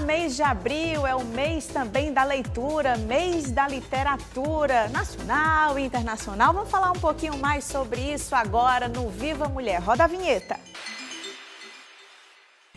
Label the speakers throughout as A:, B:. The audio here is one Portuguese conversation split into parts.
A: mês de abril é o mês também da leitura, mês da literatura nacional e internacional. Vamos falar um pouquinho mais sobre isso agora no Viva Mulher. Roda a vinheta.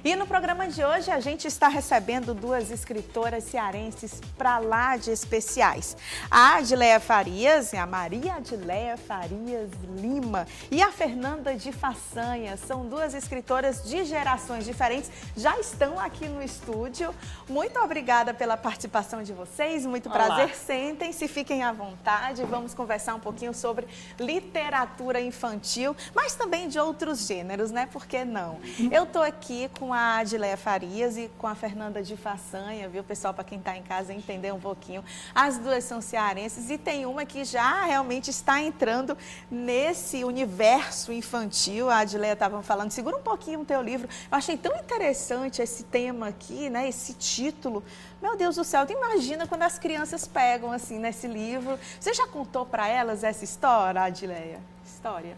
A: E no programa de hoje a gente está recebendo duas escritoras cearenses pra lá de especiais. A Adileia Farias, a Maria Adileia Farias Lima e a Fernanda de Façanha. São duas escritoras de gerações diferentes, já estão aqui no estúdio. Muito obrigada pela participação de vocês, muito prazer. Sentem-se, fiquem à vontade. Vamos conversar um pouquinho sobre literatura infantil, mas também de outros gêneros, né? Por que não? Eu tô aqui com a Adileia Farias e com a Fernanda de Façanha, viu, pessoal, para quem está em casa entender um pouquinho. As duas são cearenses e tem uma que já realmente está entrando nesse universo infantil. A Adileia estava falando, segura um pouquinho o teu livro. Eu achei tão interessante esse tema aqui, né, esse título. Meu Deus do céu, tu imagina quando as crianças pegam assim nesse livro. Você já contou para elas essa história, Adileia? História?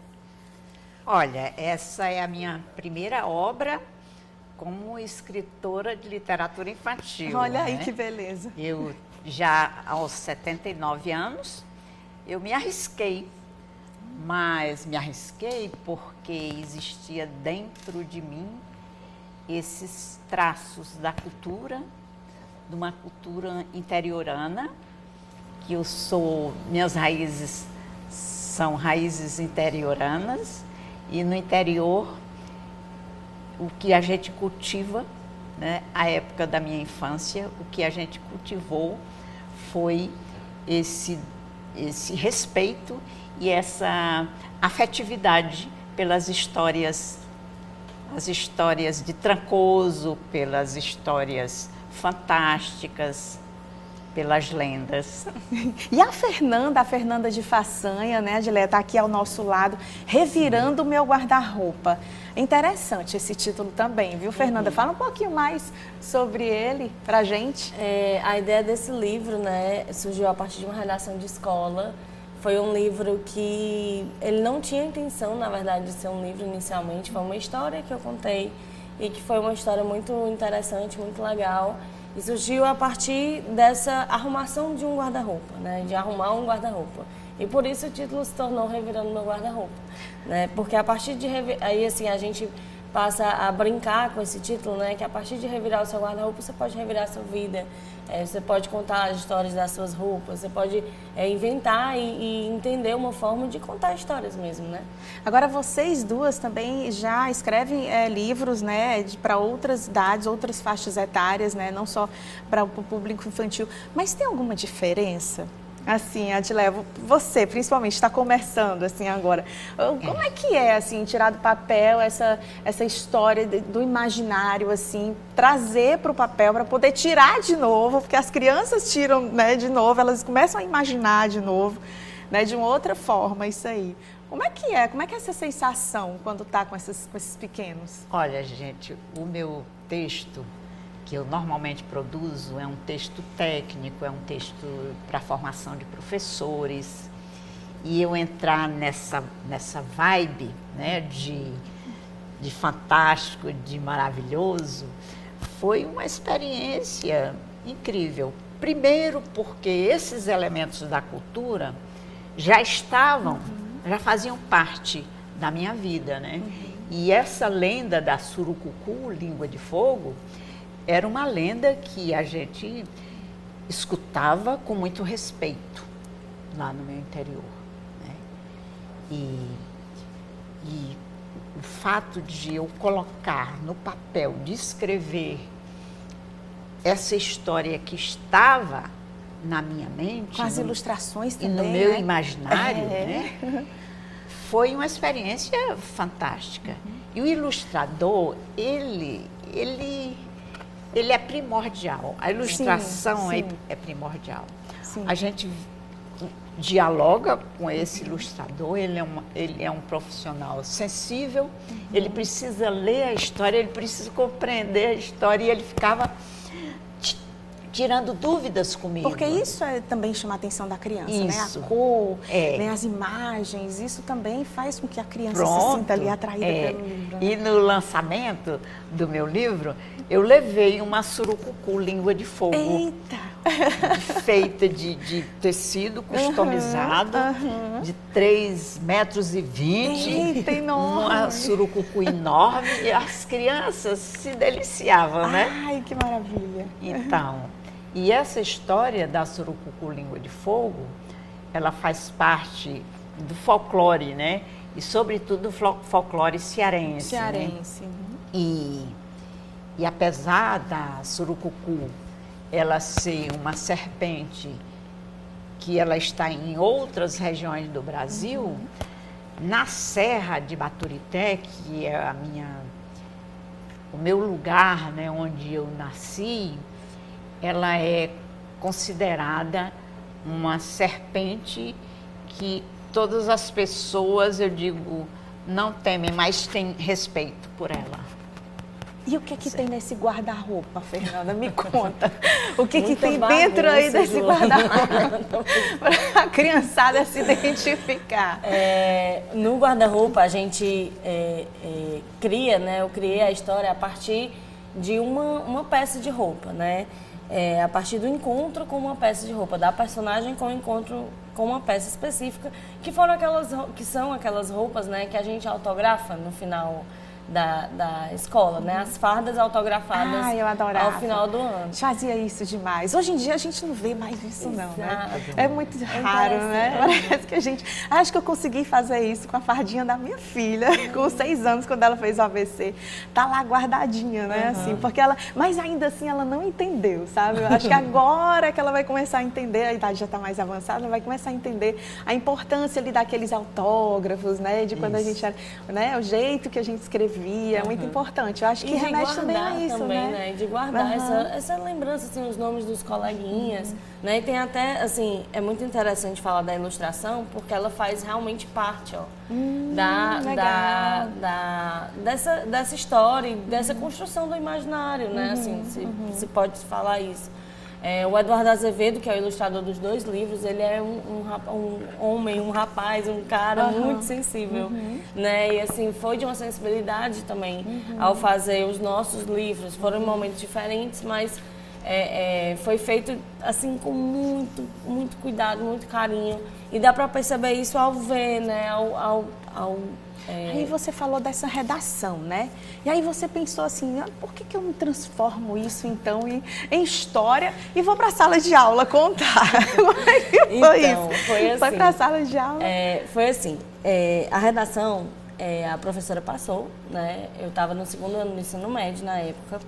B: Olha, essa é a minha primeira obra como escritora de literatura infantil.
A: Olha aí,
B: né?
A: que beleza.
B: Eu já aos 79 anos, eu me arrisquei, mas me arrisquei porque existia dentro de mim esses traços da cultura, de uma cultura interiorana, que eu sou, minhas raízes são raízes interioranas, e no interior o que a gente cultiva, né, a época da minha infância, o que a gente cultivou foi esse respeito e essa afetividade pelas histórias, as histórias de Trancoso, pelas histórias fantásticas, pelas lendas.
A: E a Fernanda de Façanha, né, Adileia, está aqui ao nosso lado, Revirando o Meu Guarda-Roupa. Interessante esse título também, viu, Fernanda? Fala um pouquinho mais sobre ele pra gente.
C: A ideia desse livro, né, surgiu a partir de uma redação de escola. Foi um livro que ele não tinha intenção, na verdade, de ser um livro inicialmente. Foi uma história que eu contei e que foi uma história muito interessante, muito legal. E surgiu a partir dessa arrumação de um guarda-roupa, né, de arrumar um guarda-roupa. E por isso o título se tornou Revirando Meu Guarda-Roupa, né? Porque a partir de aí assim a gente passa a brincar com esse título, né? Que a partir de revirar o seu guarda-roupa você pode revirar a sua vida, você pode contar as histórias das suas roupas, você pode inventar e entender uma forma de contar histórias mesmo, né?
A: Agora vocês duas também já escrevem livros, né? Para outras idades, outras faixas etárias, né? Não só para o público infantil, mas tem alguma diferença? Assim, Adileia, você principalmente está começando assim agora. Como é que é assim tirar do papel essa história do imaginário assim, trazer para o papel para poder tirar de novo, porque as crianças tiram, né, de novo, elas começam a imaginar de novo, né, de uma outra forma isso aí. Como é que é? Como é que é essa sensação quando está com esses pequenos?
B: Olha, gente, o meu texto que eu normalmente produzo é um texto técnico, é um texto para formação de professores, e eu entrar nessa vibe, né, de fantástico, de maravilhoso, foi uma experiência incrível. Primeiro porque esses elementos da cultura já estavam, já faziam parte da minha vida, né? E essa lenda da Surucucu, língua de fogo, era uma lenda que a gente escutava com muito respeito lá no meu interior, né? E o fato de eu colocar no papel, de escrever essa história que estava na minha mente,
A: com as ilustrações também,
B: e no meu
A: né?
B: imaginário, né? Foi uma experiência fantástica. E o ilustrador, ele é primordial, a ilustração
A: sim.
B: É primordial.
A: Sim.
B: A gente dialoga com esse ilustrador, ele é um profissional sensível, ele precisa ler a história, ele precisa compreender a história, e ele ficava tirando dúvidas comigo.
A: Porque isso também chama a atenção da criança,
B: Isso.
A: né? A cor, né? As imagens, isso também faz com que a criança se sinta ali atraída pelo livro. Né?
B: E no lançamento do meu livro, eu levei uma surucucu língua de fogo.
A: Eita!
B: Feita de tecido customizado, de 3,20 metros.
A: Eita, enorme!
B: Uma surucucu enorme, e as crianças se deliciavam, né?
A: Ai, que maravilha!
B: Então, e essa história da surucucu língua de fogo, ela faz parte do folclore, né? E sobretudo do folclore cearense.
A: Cearense.
B: Né? E apesar da surucucu ela ser uma serpente que ela está em outras regiões do Brasil, na Serra de Baturité, que é o meu lugar, né, onde eu nasci, ela é considerada uma serpente que todas as pessoas, eu digo, não temem, mas têm respeito por ela.
A: E o que tem nesse guarda-roupa, Fernanda? Me conta. O que tem
C: bagunça,
A: dentro aí desse
C: Joana.
A: guarda-roupa? Para a criançada se identificar.
C: No guarda-roupa a gente cria, né? Eu criei a história a partir de uma peça de roupa, né? A partir do encontro com uma peça de roupa, da personagem com o encontro com uma peça específica, que são aquelas roupas, né, que a gente autografa no final da escola, né? As fardas autografadas
A: eu adorava.
C: ao final do ano.
A: Fazia isso demais. Hoje em dia a gente não vê mais isso não, né?
C: Exato.
A: É muito raro, né? Parece que a gente... Acho que eu consegui fazer isso com a fardinha da minha filha, com 6 anos, quando ela fez o AVC. Tá lá guardadinha, né? Assim, porque ela... Mas ainda assim ela não entendeu, sabe? Eu acho que agora que ela vai começar a entender, a idade já está mais avançada, ela vai começar a entender a importância ali daqueles autógrafos, né? De quando a gente era... Né? O jeito que a gente escrevia. É muito importante. Eu acho que remete também a isso,
C: também,
A: né?
C: De guardar essa lembrança, assim, os nomes dos coleguinhas, né? E tem até, assim, é muito interessante falar da ilustração, porque ela faz realmente parte, ó, dessa história, dessa construção do imaginário, né? Assim, se pode falar isso. O Eduardo Azevedo, que é o ilustrador dos 2 livros, ele é um homem, um rapaz, um cara muito sensível, né? E assim, foi de uma sensibilidade também ao fazer os nossos livros. Foram em momentos diferentes, mas foi feito assim com muito cuidado, muito carinho. E dá para perceber isso ao ver, né?
A: Aí você falou dessa redação, né? E aí você pensou assim, por que eu não transformo isso então em história e vou para a sala de aula contar? Como é que foi isso?
C: Foi assim.
A: Foi para a sala de aula?
C: Foi assim, a redação, a professora passou, né? Eu estava no 2º ano do ensino médio na época.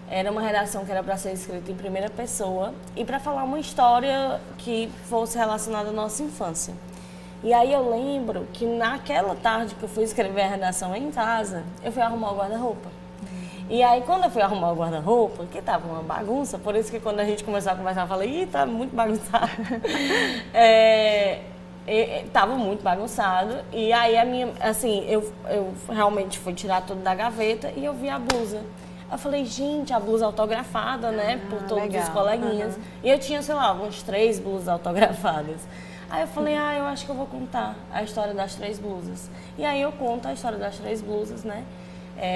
C: Era uma redação que era para ser escrita em primeira pessoa e para falar uma história que fosse relacionada à nossa infância. E aí eu lembro que naquela tarde que eu fui escrever a redação em casa, eu fui arrumar o guarda-roupa. E aí quando eu fui arrumar o guarda-roupa, que tava uma bagunça, por isso que quando a gente começou a conversar, eu falei, tá muito bagunçado. Tava muito bagunçado. E aí eu realmente fui tirar tudo da gaveta e eu vi a blusa. Eu falei, gente, a blusa autografada, né, por todos os coleguinhas. E eu tinha, sei lá, umas 3 blusas autografadas. Aí eu falei, eu acho que eu vou contar a história das 3 blusas. E aí eu conto a história das 3 blusas, né?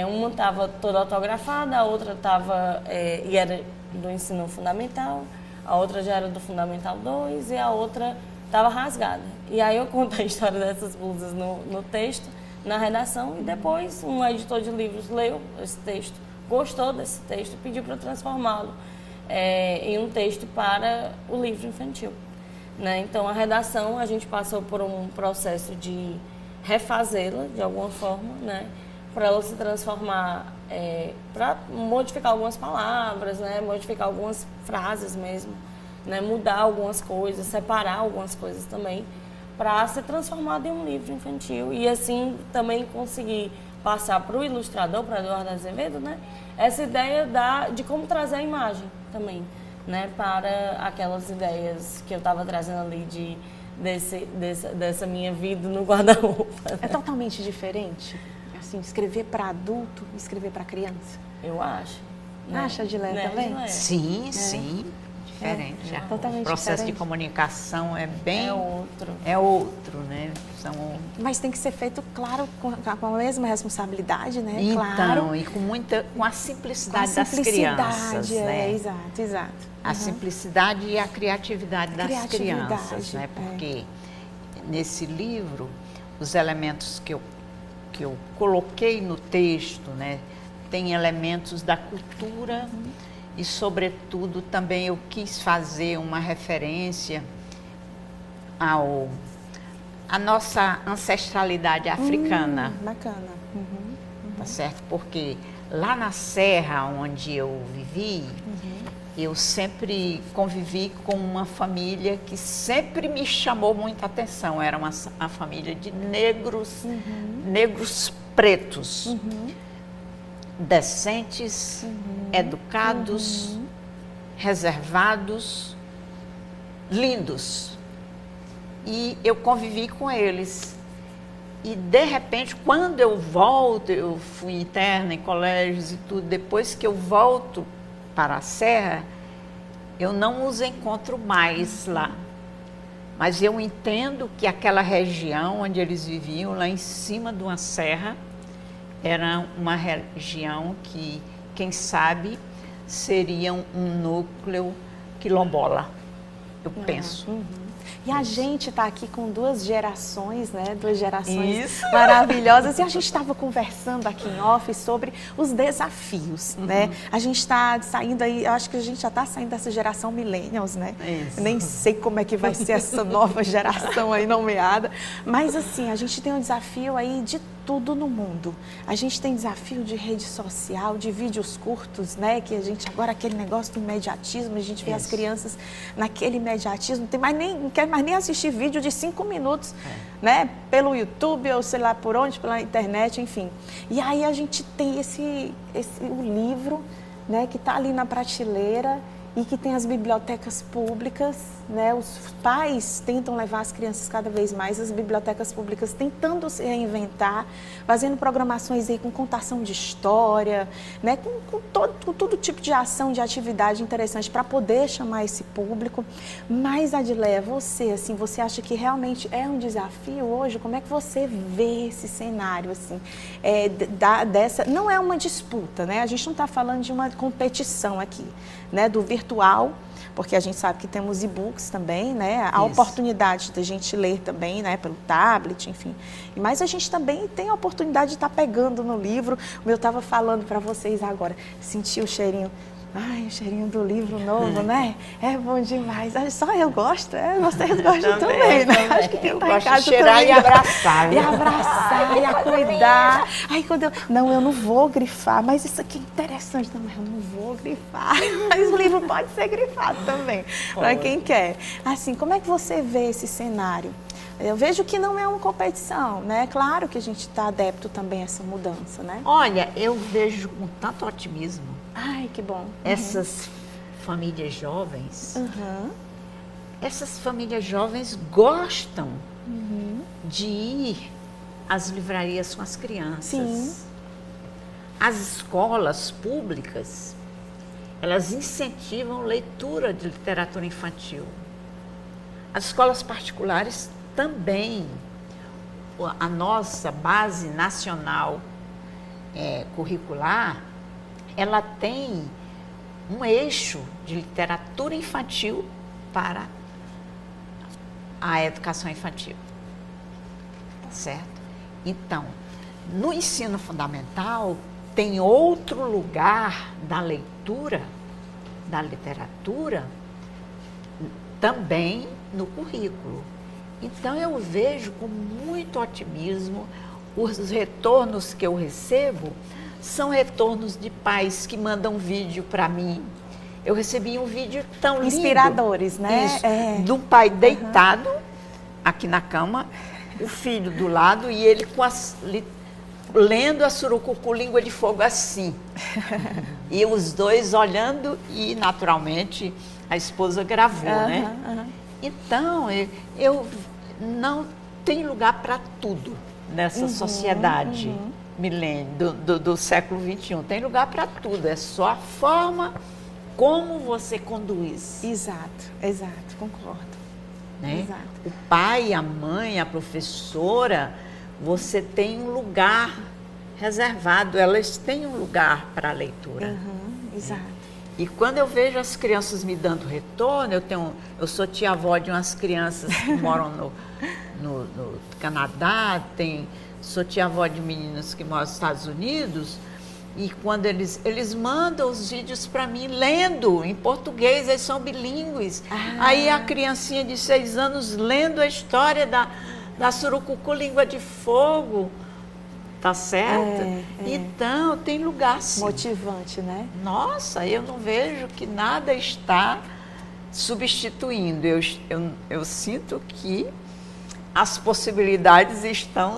C: Uma estava toda autografada, a outra estava, e era do ensino fundamental, a outra já era do Fundamental 2 e a outra estava rasgada. E aí eu conto a história dessas blusas no texto, na redação, e depois um editor de livros leu esse texto, gostou desse texto, pediu para eu transformá-lo em um texto para o livro infantil. Né? Então, a redação, a gente passou por um processo de refazê-la, de alguma forma, né? Para ela se transformar, para modificar algumas palavras, né? Modificar algumas frases mesmo, né? Mudar algumas coisas, separar algumas coisas também, para ser transformada em um livro infantil e, assim, também conseguir passar para o ilustrador, para Eduardo Azevedo, né? Essa ideia de como trazer a imagem também. Né, para aquelas ideias que eu estava trazendo ali dessa minha vida no guarda-roupa.
A: É totalmente diferente? Assim, escrever para adulto e escrever para criança?
C: Eu acho.
A: Acha, Adilé, também?
B: Sim, sim. diferente.
A: Totalmente
B: o processo
A: diferente.
B: de comunicação é bem...
C: É outro.
B: né?
A: Mas tem que ser feito, claro, com a mesma responsabilidade, né?
B: Então,
A: Claro.
B: e com a simplicidade,
A: Com a
B: das crianças,
A: simplicidade,
B: né?
A: Exato.
B: A simplicidade e a criatividade das
A: Criatividade,
B: crianças, né? Porque nesse livro, os elementos que eu coloquei no texto, né? Tem elementos da cultura e, sobretudo, também eu quis fazer uma referência à nossa ancestralidade africana.
A: Bacana.
B: Tá certo? Porque lá na Serra, onde eu vivi, eu sempre convivi com uma família que sempre me chamou muita atenção. Era uma família de negros, negros pretos, decentes, educados, reservados, lindos. E eu convivi com eles. E, de repente, quando eu volto, eu fui interna em colégios e tudo, depois que eu volto para a Serra, eu não os encontro mais lá. Mas eu entendo que aquela região onde eles viviam, lá em cima de uma serra, era uma região que, quem sabe, seria um núcleo quilombola, eu penso.
A: E a gente está aqui com duas gerações, né? Duas gerações
B: Isso.
A: maravilhosas. E a gente estava conversando aqui em off sobre os desafios, né? A gente está saindo aí, eu acho que a gente já está saindo dessa geração millennials, né?
B: Isso.
A: Nem sei como é que vai ser essa nova geração aí nomeada. Mas assim, a gente tem um desafio aí de tudo no mundo. A gente tem desafio de rede social, de vídeos curtos, né? Que a gente agora, aquele negócio do imediatismo, a gente vê as crianças naquele imediatismo, não quer mais nem assistir vídeo de 5 minutos, né? Pelo YouTube ou sei lá por onde, pela internet, enfim. E aí a gente tem o livro, né? Que está ali na prateleira e que tem as bibliotecas públicas, né? Os pais tentam levar as crianças cada vez mais, as bibliotecas públicas tentando se reinventar, fazendo programações aí com contação de história, né? Com todo tipo de ação, de atividade interessante para poder chamar esse público. Mas, Adileia, você acha que realmente é um desafio hoje? Como é que você vê esse cenário, assim, não é uma disputa, né? A gente não está falando de uma competição aqui, né? Do virtual, porque a gente sabe que temos e-books também, né? A oportunidade da gente ler também, né? Pelo tablet, enfim. Mas a gente também tem a oportunidade de estar pegando no livro. Eu estava falando para vocês agora, senti o cheirinho. Ai, o cheirinho do livro novo, né? É bom demais. Só eu gosto, vocês gostam também, né? Acho que quem tá em casa
B: de cheirar
A: também.
B: E abraçar.
A: E abraçar, e a cuidar. Aí quando eu não vou grifar, mas isso aqui é interessante também, eu não vou grifar. Mas o livro pode ser grifado também, para quem quer. Assim, como é que você vê esse cenário? Eu vejo que não é uma competição, né? Claro que a gente está adepto também a essa mudança, né?
B: Olha, eu vejo com tanto otimismo.
A: Ai, que bom.
B: Essas famílias jovens, essas famílias jovens gostam de ir às livrarias com as crianças.
A: Sim.
B: As escolas públicas, elas incentivam leitura de literatura infantil. As escolas particulares também. A nossa base nacional curricular, ela tem um eixo de literatura infantil para a educação infantil, tá certo? Então, no ensino fundamental, tem outro lugar da leitura, da literatura, também no currículo. Então, eu vejo com muito otimismo os retornos que eu recebo. São retornos de pais que mandam vídeo para mim. Eu recebi um vídeo tão lindo.
A: Inspiradores, né?
B: Isso, de um pai deitado aqui na cama, o filho do lado e ele lendo a Surucucu Língua de Fogo assim. E os dois olhando e, naturalmente, a esposa gravou, né? Então, eu não tem lugar para tudo nessa sociedade. Milênio, do século XXI. Tem lugar para tudo, é só a forma como você conduz.
A: Exato, concordo.
B: Né?
A: Exato.
B: O pai, a mãe, a professora, você tem um lugar reservado, elas têm um lugar para a leitura.
A: Exato.
B: E quando eu vejo as crianças me dando retorno, eu sou tia-avó de umas crianças que moram no Canadá, sou tia-avó de meninos que moram nos Estados Unidos, e quando eles mandam os vídeos para mim lendo em português, eles são bilíngues. Aí a criancinha de 6 anos lendo a história da Surucucu Língua de Fogo, tá certo? Então, tem lugar sim.
A: Motivante, né?
B: Nossa, eu não vejo que nada está substituindo. Eu sinto que as possibilidades estão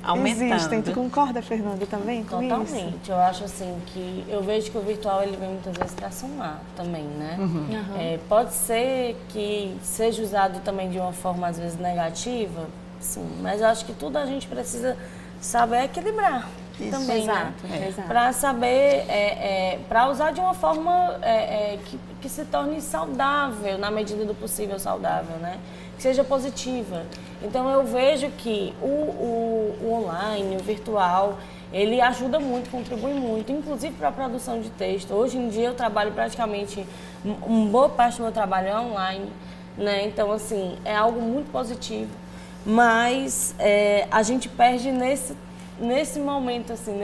B: aumentando.
A: Existem. Tu concorda, Fernanda, também com
C: Totalmente.
A: isso?
C: Eu acho assim que eu vejo que o virtual ele vem muitas vezes para somar também, né? Pode ser que seja usado também de uma forma às vezes negativa, sim, mas eu acho que tudo a gente precisa saber equilibrar.
B: Isso,
C: também,
A: exato,
C: né? Para saber, para usar de uma forma que se torne saudável, na medida do possível saudável, né? Que seja positiva. Então eu vejo que o online, o virtual, ele ajuda muito, contribui muito, inclusive para a produção de texto. Hoje em dia eu trabalho praticamente, uma boa parte do meu trabalho é online, né? Então assim, é algo muito positivo, mas a gente perde nesse momento, assim,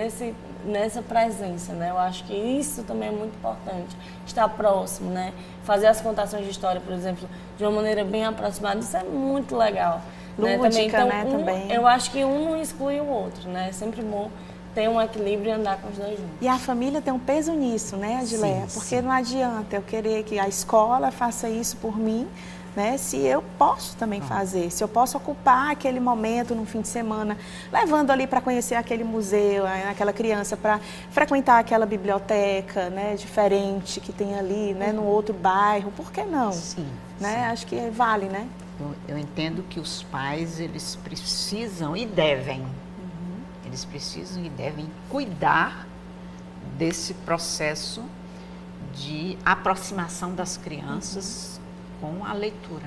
C: nessa presença, né? Eu acho que isso também é muito importante, estar próximo, né? Fazer as contações de história, por exemplo, de uma maneira bem aproximada, isso é muito legal.
A: Lúdica,
C: né? Então,
A: também.
C: Eu acho que um não exclui o outro, né? É sempre bom ter um equilíbrio e andar com os dois juntos.
A: E a família tem um peso nisso, né, Adileia? Porque não adianta eu querer que a escola faça isso por mim, né? Se eu posso também fazer, se eu posso ocupar aquele momento no fim de semana, levando ali para conhecer aquele museu, aquela criança para frequentar aquela biblioteca, né, diferente que tem ali, né, no outro bairro, por que não?
B: Sim.
A: Né? Acho que vale, né?
B: Eu entendo que os pais, eles precisam e devem, eles precisam e devem cuidar desse processo de aproximação das crianças com a leitura.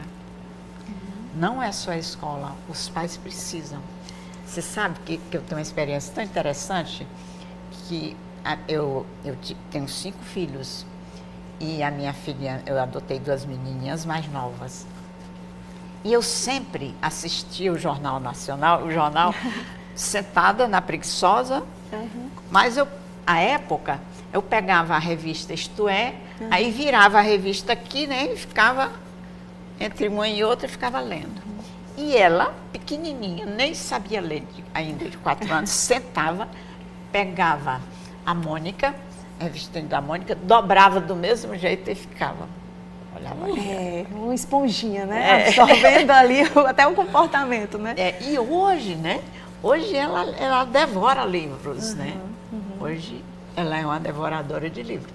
B: Não é só a escola, os pais precisam. Você sabe que eu tenho uma experiência tão interessante que eu tenho 5 filhos e a minha filha, eu adotei 2 menininhas mais novas. E eu sempre assistia o Jornal Nacional, sentada na preguiçosa, mas à época, eu pegava a revista Isto É, aí virava a revista aqui, né, e ficava, entre uma e outra, ficava lendo. E ela, pequenininha, nem sabia ler ainda, de 4 anos, sentava, pegava a Mônica, a revista da Mônica, dobrava do mesmo jeito e ficava. Olhava
A: uma esponjinha, né? Absorvendo ali até o comportamento, né?
B: E hoje, né? Hoje ela devora livros, né? Hoje ela é uma devoradora de livros.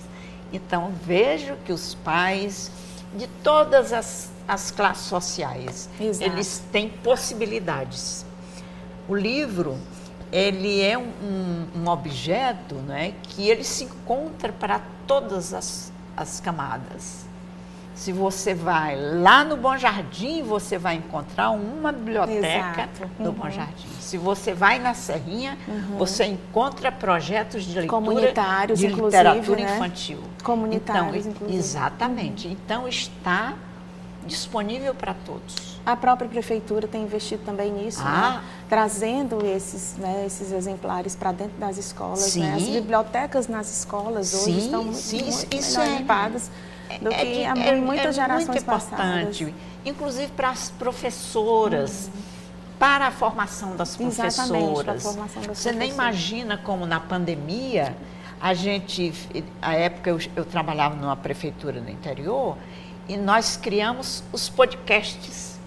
B: Então, vejo que os pais de todas as classes sociais, eles têm possibilidades. O livro, ele é um objeto, né, que ele se encontra para todas as camadas. Se você vai lá no Bom Jardim, você vai encontrar uma biblioteca no Bom Jardim. Se você vai na Serrinha, você encontra projetos de leitura
A: comunitários,
B: de literatura infantil.
A: Comunitários,
B: então,
A: inclusive.
B: Exatamente. Então, está disponível para todos.
A: A própria prefeitura tem investido também nisso, né? Trazendo esses exemplares para dentro das escolas. Né? As bibliotecas nas escolas hoje estão muito melhor equipadas do que há muitas gerações passadas.
B: Muito importante, inclusive para as professoras, para a formação das professoras.
A: Exatamente, para a formação das
B: Você nem imagina como na pandemia, a época eu trabalhava numa prefeitura no interior e nós criamos os podcasts.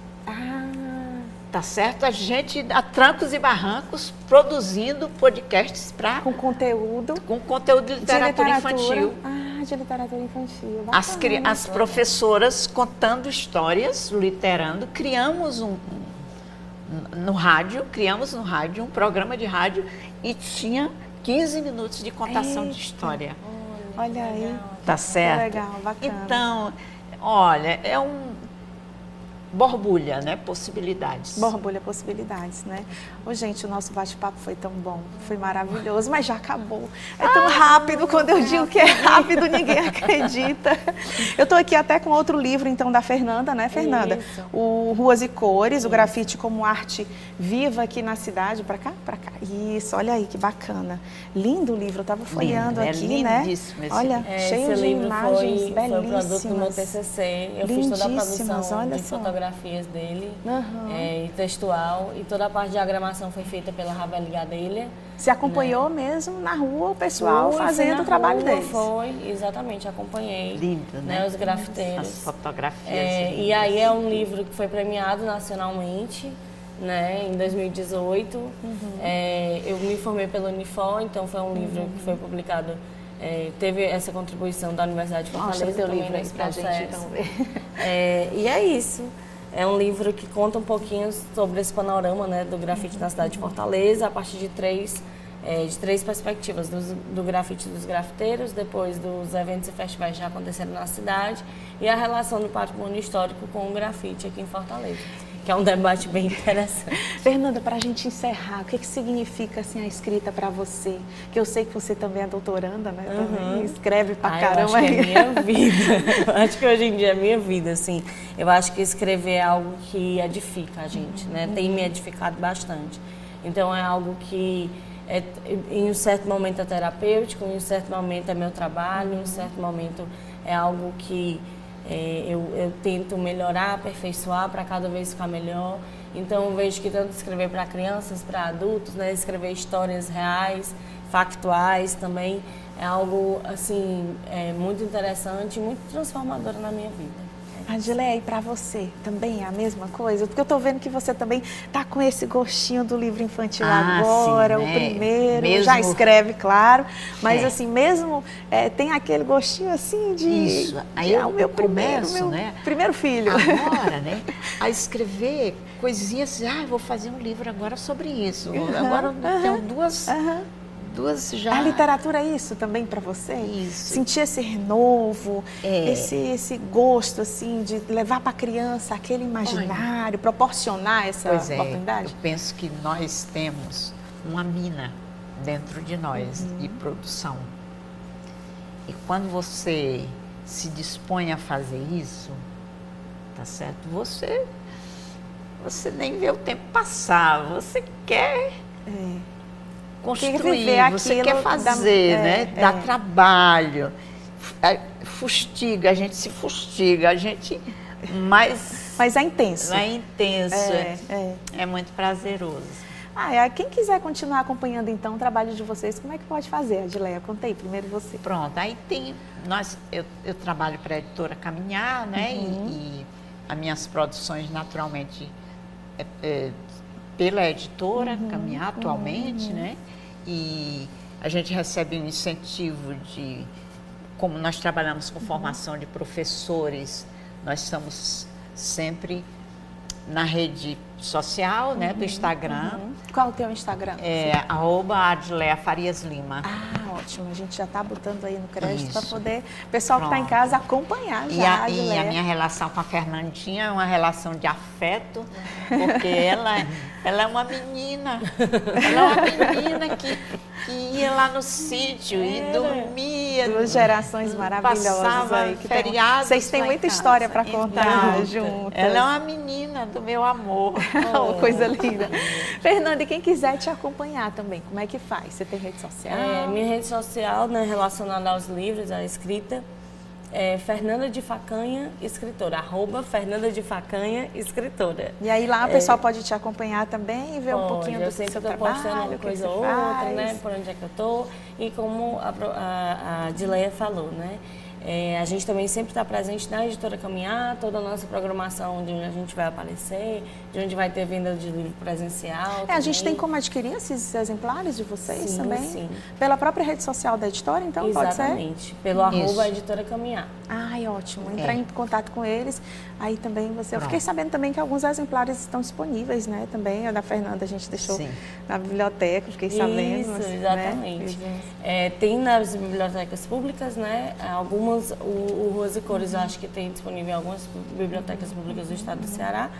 B: Tá certo? A gente, a trancos e barrancos, produzindo podcasts
A: com conteúdo
B: de literatura infantil.
A: De literatura infantil.
B: As professoras contando histórias, literando, criamos no rádio um programa de rádio e tinha 15 minutos de contação de história.
A: Olha aí.
B: Tá certo?
A: Legal, bacana.
B: Então, olha, é borbulha, né? Possibilidades.
A: Borbulha possibilidades, né? Ô, gente, o nosso bate-papo foi tão bom, foi maravilhoso, mas já acabou. É tão rápido, quando eu digo que é rápido, ninguém acredita. Eu tô aqui até com outro livro, então, da Fernanda, né, Fernanda?
C: Isso.
A: O Ruas e Cores, o grafite como arte viva aqui na cidade. Pra cá? Pra cá. Isso, olha aí, que bacana. Lindo o livro, eu tava folheando
B: Lindo,
A: aqui, né?
B: Esse
A: Olha, cheio
C: esse
A: de
C: livro
A: imagens
C: foi o produto do meu
A: belíssimas.
C: TCC. Eu fiz toda a
A: Lindíssimas,
C: produção
A: olha
C: de
A: só.
C: fotografias dele
A: Uhum.
C: e textual. E toda a parte de diagramação foi feita pela Ravel Gadelha.
A: Você acompanhou mesmo na rua o pessoal fazendo o trabalho deles?
C: Foi, exatamente, acompanhei.
B: Lindo, né?
C: Os grafiteiros.
B: As fotografias.
C: E aí é um livro que foi premiado nacionalmente, né, em 2018. Eu me formei pela Unifor, então foi um livro que foi publicado, teve essa contribuição da Universidade de Fortaleza.
A: Mostra teu
C: também
A: livro aí
C: nesse
A: pra gente,
C: processo.
A: então, ver.
C: E é isso. É um livro que conta um pouquinho sobre esse panorama, né, do grafite na cidade de Fortaleza, a partir de três perspectivas, do grafite dos grafiteiros, depois dos eventos e festivais que já aconteceram na cidade e a relação do patrimônio histórico com o grafite aqui em Fortaleza, que é um debate bem interessante.
A: Fernanda, para a gente encerrar, o que significa assim, a escrita para você? Que eu sei que você também é doutoranda, né? Também escreve pra caramba.
C: Eu acho que é minha vida. Eu acho que hoje em dia é minha vida, assim. Eu acho que escrever é algo que edifica a gente, né? Tem me edificado bastante. Então é algo que em um certo momento é terapêutico, em um certo momento é meu trabalho, em um certo momento é algo que eu tento melhorar, aperfeiçoar para cada vez ficar melhor. Então eu vejo que tanto escrever para crianças, para adultos, né, escrever histórias reais, factuais também, é algo assim, muito interessante e muito transformador na minha vida.
A: Adileia, e para você também é a mesma coisa? Porque eu estou vendo que você também está com esse gostinho do livro infantil agora,
B: sim,
A: o primeiro,
B: mesmo...
A: já escreve, claro, mas assim, mesmo tem aquele gostinho assim de...
B: Isso, aí
A: é o meu
B: começo, né?
A: Primeiro filho.
B: Agora, né? A escrever coisinhas, vou fazer um livro agora sobre isso. Agora eu tenho duas já.
A: A literatura é isso também para você?
B: Isso.
A: Sentir esse renovo, esse gosto assim de levar para a criança aquele imaginário, proporcionar essa oportunidade?
B: Eu penso que nós temos uma mina dentro de nós de produção. E quando você se dispõe a fazer isso, tá certo? Você nem vê o tempo passar, você quer construir, você quer fazer, né? Dá trabalho, fustiga, a gente se fustiga, a gente...
A: Mas é intenso.
B: É intenso, é muito prazeroso.
A: Quem quiser continuar acompanhando então o trabalho de vocês, como é que pode fazer, Adileia? Contei primeiro você.
B: Pronto, aí tem... Eu trabalho para a editora Caminhar, né? E as minhas produções, naturalmente, pela editora Caminhar atualmente, né? E a gente recebe um incentivo de... Como nós trabalhamos com formação de professores, nós estamos sempre na rede social, né, do Instagram.
A: Qual o teu Instagram?
B: @AdileaFariasLima.
A: Ótimo. A gente já está botando aí no crédito para poder o pessoal que está em casa acompanhar já.
B: E a minha relação com a Fernandinha é uma relação de afeto, porque ela é uma menina. Ela é uma menina que ia lá no sítio e dormia.
A: Duas gerações maravilhosas aí.
B: Feriados.
A: Vocês têm muita história para contar juntas.
B: Ela é uma menina do meu amor.
A: Coisa linda. Fernanda, e quem quiser te acompanhar também, como é que faz? Você tem rede social?
C: Minha rede social, né, relacionada aos livros, à escrita, Fernanda de Facanha, escritora, @Fernanda de Facanha, escritora.
A: E aí lá o pessoal pode te acompanhar também e ver um pouquinho do seu trabalho,
C: postando uma coisa ou outra, né, por onde é que eu tô, e como a Adileia falou, né, A gente também sempre está presente na Editora Caminhar, toda a nossa programação de onde a gente vai aparecer, de onde vai ter venda de livro presencial.
A: A gente tem como adquirir esses exemplares de vocês também?
C: Sim.
A: Pela própria rede social da editora, então?
C: Exatamente.
A: Pode ser?
C: Exatamente. Pelo @ Editora Caminhar.
A: Ai, ótimo. Entrar em contato com eles. Aí também você... Eu fiquei sabendo também que alguns exemplares estão disponíveis, né? Também a da Fernanda a gente deixou na biblioteca, fiquei sabendo.
C: Isso, exatamente. Né? Tem nas bibliotecas públicas, né? Algumas, o Ruas e Cores, eu acho que tem disponível em algumas bibliotecas públicas do estado do Ceará.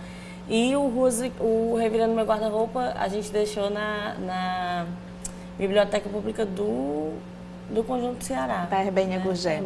C: E o Revirando Meu Guarda-Roupa, a gente deixou na biblioteca pública do Conjunto Ceará.
A: Da Herbênia Gurgel.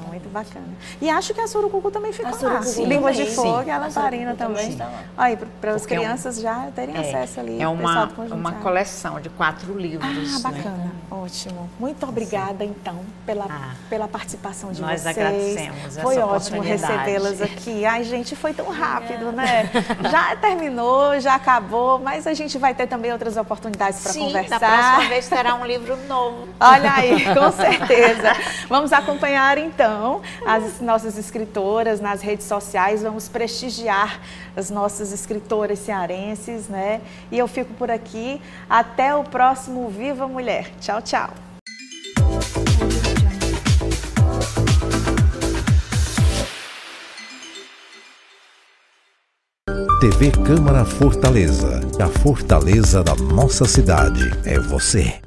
A: Muito bacana. E acho que a Surucucu também ficou lá. Língua de Fogo e a Lamparina também. Está lá. Aí, para as crianças já terem acesso ali.
B: É uma coleção de 4 livros.
A: Bacana. Né? Ótimo. Muito obrigada, então, pela participação de vocês.
B: Nós agradecemos.
A: Foi ótimo recebê-las aqui. Ai, gente, foi tão rápido, né? Já terminou, já acabou, mas a gente vai ter também outras oportunidades para conversar.
B: Da próxima vez terá um livro novo.
A: Olha aí. Com certeza. Vamos acompanhar, então, as nossas escritoras nas redes sociais, vamos prestigiar as nossas escritoras cearenses, né? E eu fico por aqui. Até o próximo Viva Mulher. Tchau, tchau.
D: TV Câmara Fortaleza. A fortaleza da nossa cidade é você.